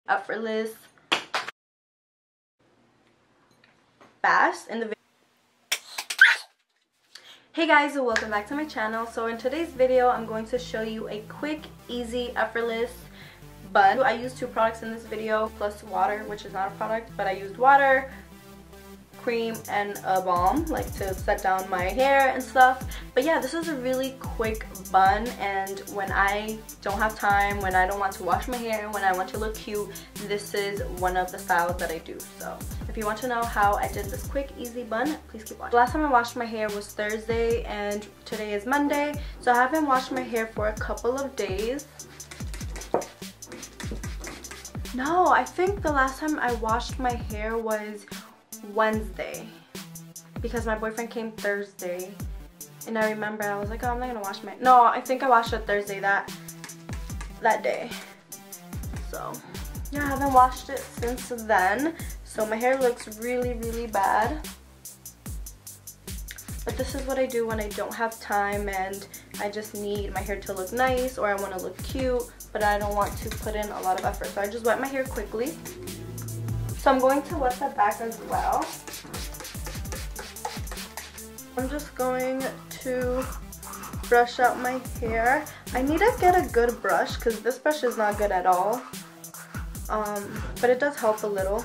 effortless, fast in the video. Hey guys, and welcome back to my channel. So in today's video, I'm going to show you a quick, easy, effortless bun. I used 2 products in this video plus water, which is not a product, but I used water, cream, and a balm like to set down my hair and stuff. But yeah, this is a really quick bun, and when I don't have time, when I don't want to wash my hair, when I want to look cute, this is one of the styles that I do. So if you want to know how I did this quick easy bun, please keep watching. The last time I washed my hair was Thursday and today is Monday, so I haven't washed my hair for a couple of days. No, I think the last time I washed my hair was Wednesday because my boyfriend came Thursday, and I remember I was like, oh, I'm not gonna wash my, no, I think I washed it Thursday that day. So yeah, I haven't washed it since then, so my hair looks really bad. But this is what I do when I don't have time and I just need my hair to look nice, or I want to look cute but I don't want to put in a lot of effort. So I just wet my hair quickly. So I'm going to wet the back as well. I'm just going to brush out my hair. I need to get a good brush because this brush is not good at all. But it does help a little.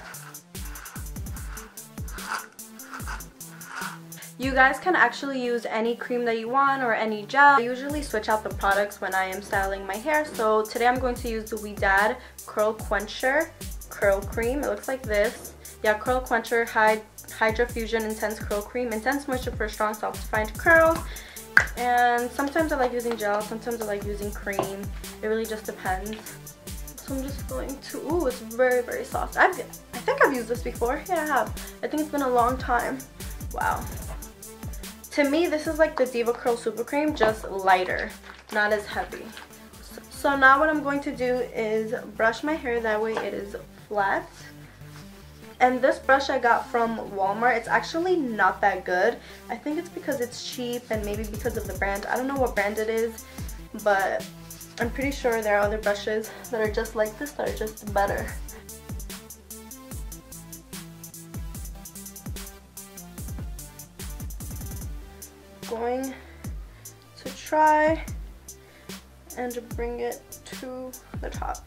You guys can actually use any cream that you want or any gel. I usually switch out the products when I am styling my hair. So today I'm going to use the Dad Curl Quencher Curl Cream. It looks like this. Yeah, Curl Quencher Hydra Fusion Intense Curl Cream. Intense moisture for strong, soft-defined curls. And sometimes I like using gel, sometimes I like using cream. It really just depends. So I'm just going to, ooh, it's very soft. I think I've used this before. Yeah, I have. I think it's been a long time. Wow. To me, this is like the Diva Curl Super Cream, just lighter, not as heavy. So now what I'm going to do is brush my hair, that way it is flat. And this brush I got from Walmart. It's actually not that good. I think it's because it's cheap and maybe because of the brand. I don't know what brand it is, but I'm pretty sure there are other brushes that are just like this that are just better. Going to try and bring it to the top.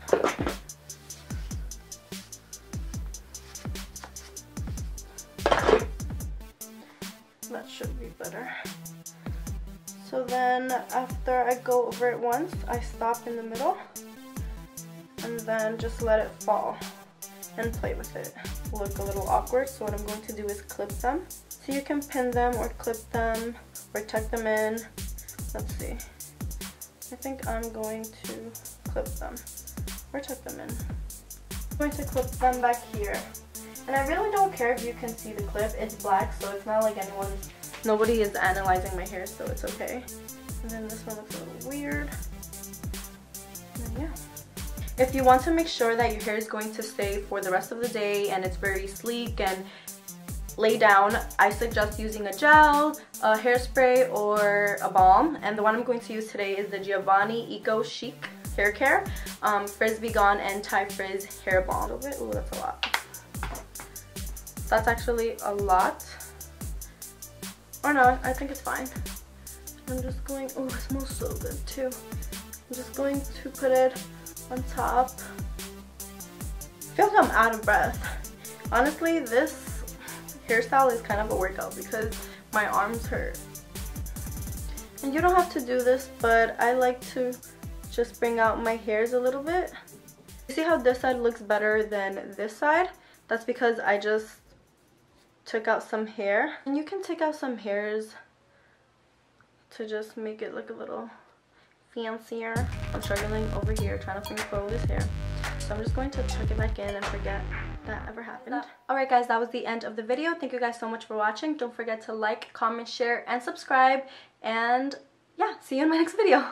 That should be better. So then after I go over it once, I stop in the middle and then just let it fall and play with it. Look a little awkward, so what I'm going to do is clip them. So you can pin them or clip them or tuck them in. Let's see. I think I'm going to clip them or tuck them in. I'm going to clip them back here. And I really don't care if you can see the clip. It's black, so it's not like nobody is analyzing my hair, so it's okay. And then this one looks a little weird. And then, yeah. If you want to make sure that your hair is going to stay for the rest of the day and it's very sleek and lay down, I suggest using a gel, a hairspray, or a balm. And the one I'm going to use today is the Giovanni Eco Chic Hair Care Frizz Gone Anti-Frizz Hair Balm. Ooh, that's a lot. That's actually a lot. Or no, I think it's fine. I'm just going, oh, it smells so good too. I'm just going to put it on top. I feel like I'm out of breath. Honestly, this hairstyle is kind of a workout because my arms hurt. And you don't have to do this, but I like to just bring out my hairs a little bit. You see how this side looks better than this side? That's because I just took out some hair. And you can take out some hairs to just make it look a little fancier. I'm struggling over here trying to control this hair. So I'm just going to tuck it back in and forget that ever happened. Alright guys, that was the end of the video. Thank you guys so much for watching. Don't forget to like, comment, share, and subscribe. And yeah, see you in my next video.